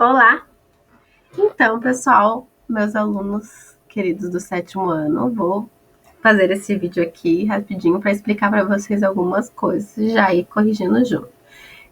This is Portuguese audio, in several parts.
Olá! Então, pessoal, meus alunos queridos do 7º ano, vou fazer esse vídeo aqui rapidinho para explicar para vocês algumas coisas e já ir corrigindo junto.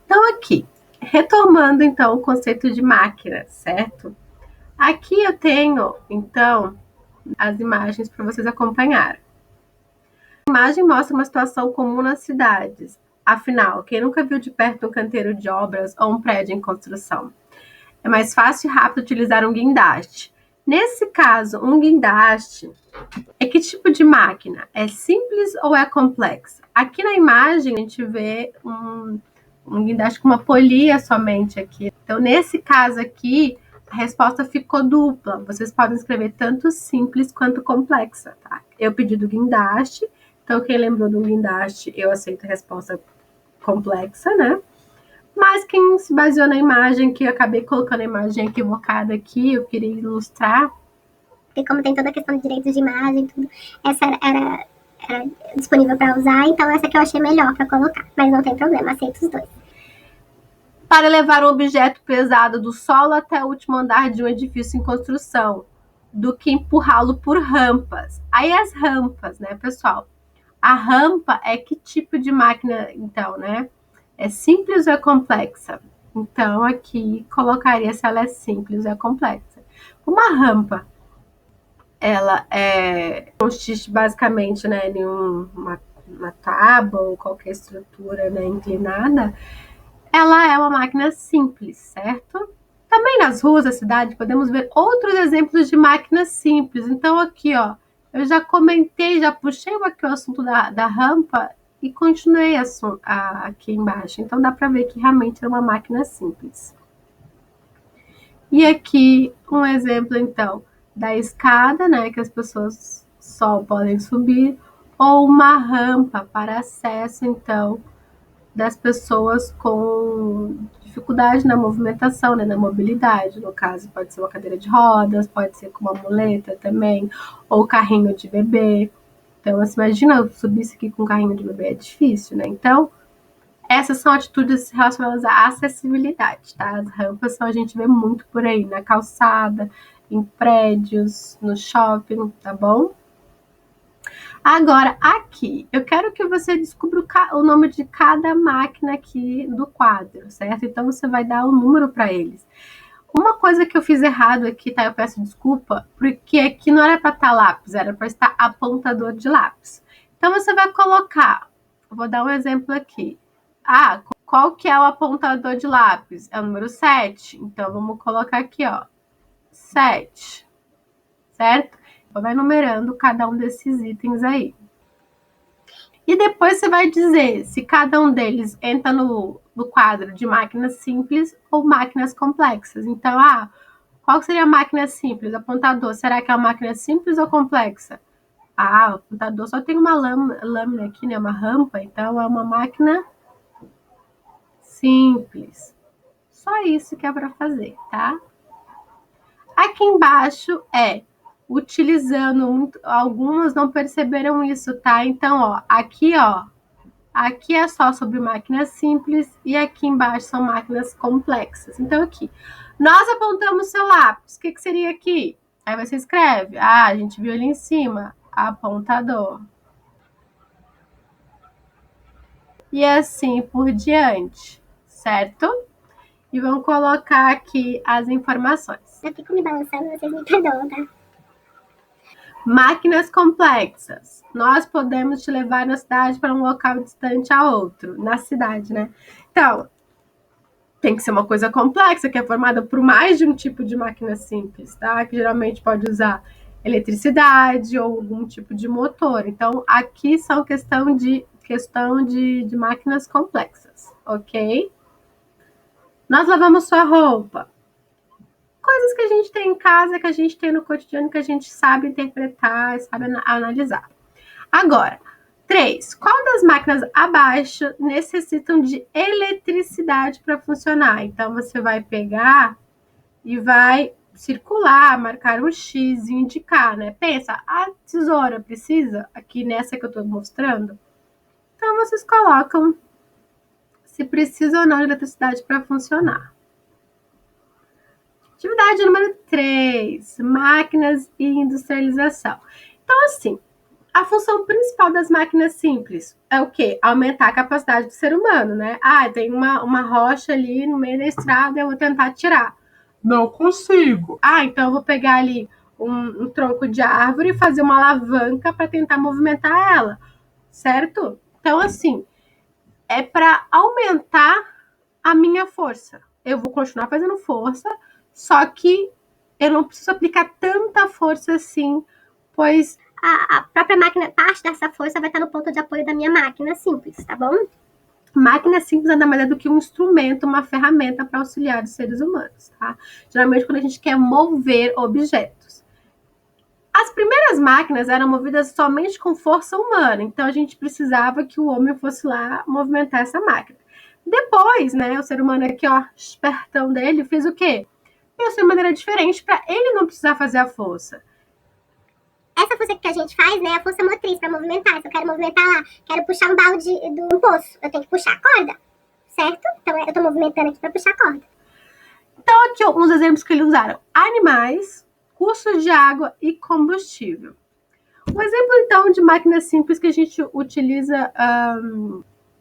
Então, aqui, retomando então o conceito de máquina, certo? Aqui eu tenho, então, as imagens para vocês acompanharem. A imagem mostra uma situação comum nas cidades. Afinal, quem nunca viu de perto um canteiro de obras ou um prédio em construção? É mais fácil e rápido utilizar um guindaste. Nesse caso, um guindaste é que tipo de máquina? É simples ou é complexa? Aqui na imagem a gente vê um guindaste com uma polia somente aqui. Então, nesse caso aqui, a resposta ficou dupla. Vocês podem escrever tanto simples quanto complexa, tá? Eu pedi do guindaste, então quem lembrou do guindaste, eu aceito a resposta complexa, né? Mas quem se baseou na imagem, que eu acabei colocando a imagem equivocada aqui, eu queria ilustrar. Porque como tem toda a questão de direitos de imagem, tudo, essa era disponível para usar, então essa que eu achei melhor para colocar. Mas não tem problema, aceito os dois. Para levar um objeto pesado do solo até o último andar de um edifício em construção, do que empurrá-lo por rampas. Aí as rampas, né, pessoal? A rampa é que tipo de máquina, então, né? É simples ou é complexa? Então, aqui colocaria se ela é simples ou é complexa. Uma rampa, ela consiste basicamente, né, em uma tábua ou qualquer estrutura, né, inclinada. Ela é uma máquina simples, certo? Também nas ruas da cidade podemos ver outros exemplos de máquinas simples. Então, aqui, ó, eu já comentei, já puxei aqui o assunto da rampa e continuei aqui embaixo. Então, dá para ver que realmente é uma máquina simples. E aqui um exemplo, então, da escada, né, que as pessoas só podem subir, ou uma rampa para acesso, então, das pessoas com dificuldade na movimentação, né, na mobilidade. No caso, pode ser uma cadeira de rodas, pode ser com uma muleta também, ou carrinho de bebê. Então, você imagina subir isso aqui com carrinho de bebê, é difícil, né? Então, essas são atitudes relacionadas à acessibilidade, tá? As rampas são, a gente vê muito por aí, na calçada, em prédios, no shopping, tá bom? Agora, aqui, eu quero que você descubra o nome de cada máquina aqui do quadro, certo? Então, você vai dar um número para eles. Uma coisa que eu fiz errado aqui, tá? Eu peço desculpa, porque aqui não era para estar lápis, era para estar apontador de lápis. Então, você vai colocar, vou dar um exemplo aqui. Ah, qual que é o apontador de lápis? É o número 7. Então, vamos colocar aqui, ó, 7, certo? Então, vai numerando cada um desses itens aí. E depois você vai dizer se cada um deles entra no quadro de máquinas simples ou máquinas complexas. Então, qual seria a máquina simples? Apontador, será que é uma máquina simples ou complexa? O apontador só tem uma lâmina aqui, né? Uma rampa, então é uma máquina simples. Só isso que é para fazer, tá? Aqui embaixo utilizando, algumas não perceberam isso, tá? Então, ó, aqui é só sobre máquinas simples e aqui embaixo são máquinas complexas. Então, aqui, nós apontamos seu lápis. O que seria aqui? Aí você escreve. A gente viu ali em cima, apontador. E assim por diante, certo? E vamos colocar aqui as informações. Eu fico me balançando, vocês me perdoam, tá? Máquinas complexas. Nós podemos te levar na cidade para um local distante a outro. Na cidade, né? Então, tem que ser uma coisa complexa, que é formada por mais de um tipo de máquina simples, tá? Que geralmente pode usar eletricidade ou algum tipo de motor. Então, aqui são questão de máquinas complexas, ok? Nós lavamos sua roupa. Coisas que a gente tem em casa, que a gente tem no cotidiano, que a gente sabe interpretar, sabe analisar. Agora, 3. Qual das máquinas abaixo necessitam de eletricidade para funcionar? Então, você vai pegar e vai circular, marcar um X e indicar, né? Pensa, a tesoura precisa? Aqui nessa que eu estou mostrando. Então, vocês colocam se precisa ou não de eletricidade para funcionar. Atividade número 3, máquinas e industrialização. Então, assim, a função principal das máquinas simples é o quê? Aumentar a capacidade do ser humano, né? Ah, tem uma rocha ali no meio da estrada, eu vou tentar tirar. Não consigo. Ah, então eu vou pegar ali um tronco de árvore e fazer uma alavanca para tentar movimentar ela, certo? Então, assim, é para aumentar a minha força. Eu vou continuar fazendo força, só que eu não preciso aplicar tanta força assim, pois A própria máquina, parte dessa força vai estar no ponto de apoio da minha máquina simples, tá bom? máquina simples nada mais é do que um instrumento, uma ferramenta para auxiliar os seres humanos, tá? Geralmente quando a gente quer mover objetos. As primeiras máquinas eram movidas somente com força humana, então a gente precisava que o homem fosse lá movimentar essa máquina. Depois, né, o ser humano aqui, ó, espertão dele, fez o quê? Pensou de maneira diferente para ele não precisar fazer a força. Essa força que a gente faz, né, é a força motriz para movimentar. Se eu quero movimentar lá, quero puxar um balde do poço, eu tenho que puxar a corda, certo? Então eu tô movimentando aqui para puxar a corda. Então, aqui alguns exemplos que eles usaram: animais, cursos de água e combustível. Um exemplo, então, de máquina simples que a gente utiliza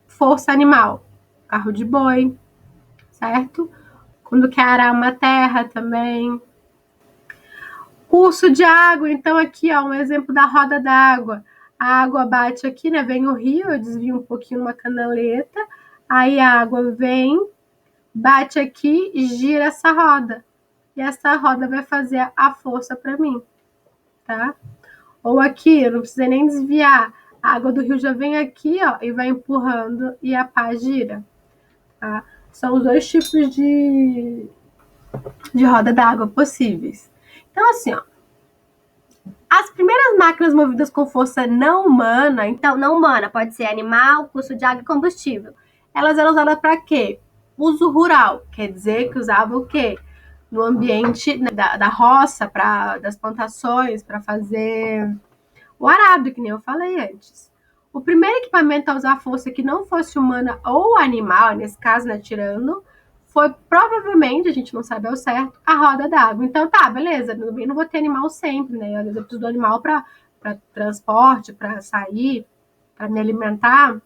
força animal: carro de boi, certo? Quando quer arar uma terra também. Curso de água, então, aqui, ó, um exemplo da roda d'água. A água bate aqui, né? Vem o rio, eu desvio um pouquinho uma canaleta, aí a água vem, bate aqui e gira essa roda. E essa roda vai fazer a força para mim, tá? Ou aqui, eu não precisei nem desviar. A água do rio já vem aqui, ó, e vai empurrando e a pá gira, tá? São os dois tipos de roda d'água possíveis. Então, assim, ó, as primeiras máquinas movidas com força não humana, então não humana, pode ser animal, curso de água e combustível. Elas eram usadas para quê? Uso rural, quer dizer que usava o quê? No ambiente, né, da roça, das plantações, para fazer o arado, que nem eu falei antes. O primeiro equipamento a usar força que não fosse humana ou animal, nesse caso, né, tirando, foi provavelmente, a gente não sabe ao certo, a roda d'água. Então, tá, beleza, eu não vou ter animal sempre, né? Às vezes eu preciso do animal para transporte, para sair, para me alimentar.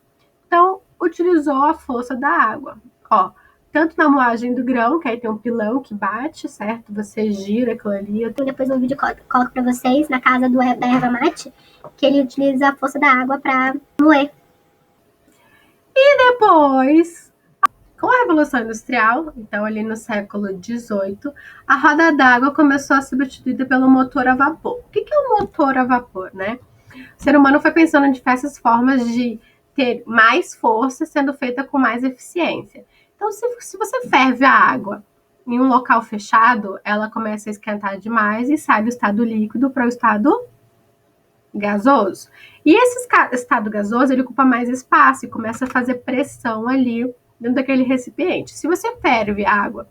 Então, utilizou a força da água. Ó, tanto na moagem do grão, que aí tem um pilão que bate, certo? Você gira aquilo ali. Eu depois no vídeo coloco pra vocês, na casa da erva mate, que ele utiliza a força da água pra moer. E depois, com a Revolução Industrial, então ali no século XVIII, a roda d'água começou a ser substituída pelo motor a vapor. O que é um motor a vapor, né? O ser humano foi pensando em diversas formas de ter mais força sendo feita com mais eficiência. Então, se você ferve a água em um local fechado, ela começa a esquentar demais e sai do estado líquido para o estado gasoso. E esse estado gasoso, ele ocupa mais espaço e começa a fazer pressão ali dentro daquele recipiente. Se você ferve água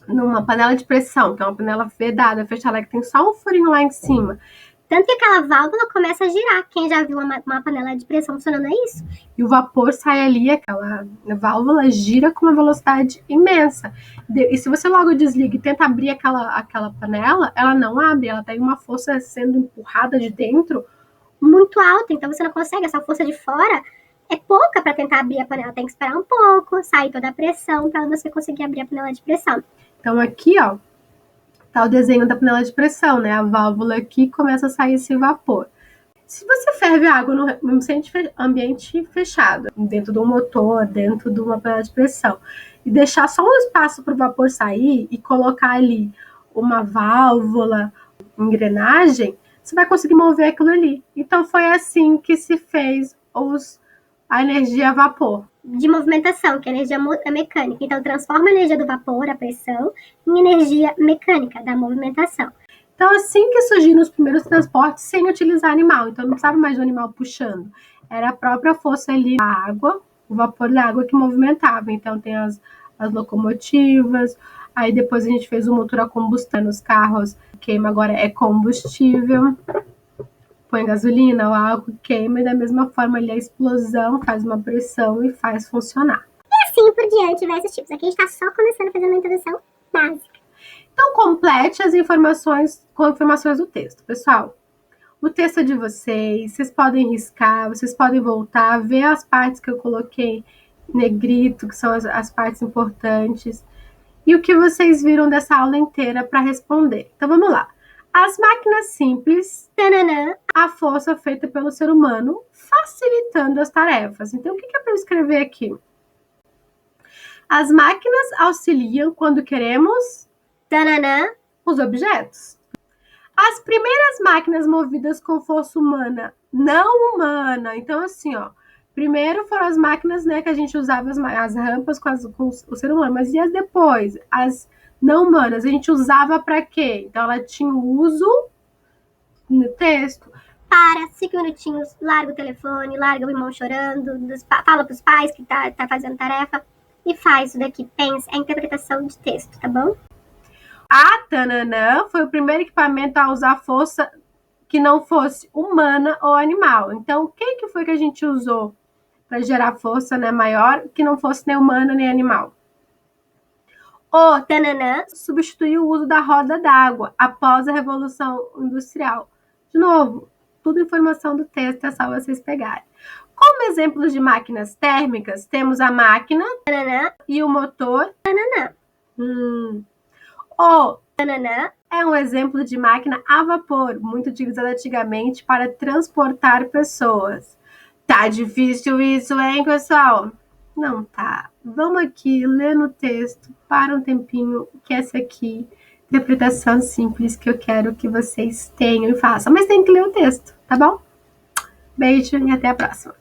numa panela de pressão, que é uma panela vedada, fechada, que tem só um furinho lá em cima, tanto que aquela válvula começa a girar. Quem já viu uma panela de pressão funcionando é isso. E o vapor sai ali, aquela válvula gira com uma velocidade imensa. E se você logo desliga e tenta abrir aquela panela, ela não abre, ela tem uma força sendo empurrada de dentro muito alta, então você não consegue, essa força de fora é pouca para tentar abrir a panela, tem que esperar um pouco, sair toda a pressão para você conseguir abrir a panela de pressão. Então aqui, ó, tá o desenho da panela de pressão, né? A válvula aqui começa a sair esse vapor. Se você ferve a água num ambiente fechado, dentro de um motor, dentro de uma panela de pressão, e deixar só um espaço para o vapor sair e colocar ali uma válvula, engrenagem, você vai conseguir mover aquilo ali. Então foi assim que se fez a energia a vapor. De movimentação, que é energia mecânica. Então transforma a energia do vapor, a pressão, em energia mecânica da movimentação. Então, assim que surgiram os primeiros transportes sem utilizar animal, então não precisava mais do animal puxando, era a própria força ali da água, o vapor da água que movimentava. Então tem as locomotivas, aí depois a gente fez o motor a combustão nos carros, queima agora é combustível, põe gasolina, o álcool queima, e da mesma forma ali a explosão faz uma pressão e faz funcionar. E assim por diante, diversos tipos. Aqui a gente está só começando a fazer uma introdução básica. Então, complete as informações com informações do texto, pessoal. O texto é de vocês podem riscar, vocês podem voltar, ver as partes que eu coloquei em negrito, que são as partes importantes, e o que vocês viram dessa aula inteira para responder. Então, vamos lá. As máquinas simples, tananã, a força feita pelo ser humano, facilitando as tarefas. Então, o que é para eu escrever aqui? As máquinas auxiliam quando queremos, tananã, os objetos. As primeiras máquinas movidas com força humana, não humana. Então, assim, ó, primeiro foram as máquinas, né, que a gente usava as rampas com o ser humano, mas e as depois? As não humanas, a gente usava para quê? Então, ela tinha o uso no texto. Para 5 minutinhos, larga o telefone, larga o irmão chorando, fala para os pais que tá fazendo tarefa e faz isso daqui. Pensa, é interpretação de texto, tá bom? A tananã foi o primeiro equipamento a usar força que não fosse humana ou animal. Então, o que foi que a gente usou para gerar força, né, maior, que não fosse nem humana nem animal? O tananã substituiu o uso da roda d'água após a Revolução Industrial. De novo, tudo informação do texto, é só vocês pegarem. Como exemplos de máquinas térmicas, temos a máquina tananã, e o motor tananã. O tananã é um exemplo de máquina a vapor, muito utilizada antigamente para transportar pessoas. Tá difícil isso, hein, pessoal? Não tá. Vamos aqui ler no texto, para um tempinho, que essa aqui, interpretação simples que eu quero que vocês tenham e façam. Mas tem que ler o texto, tá bom? Beijo e até a próxima.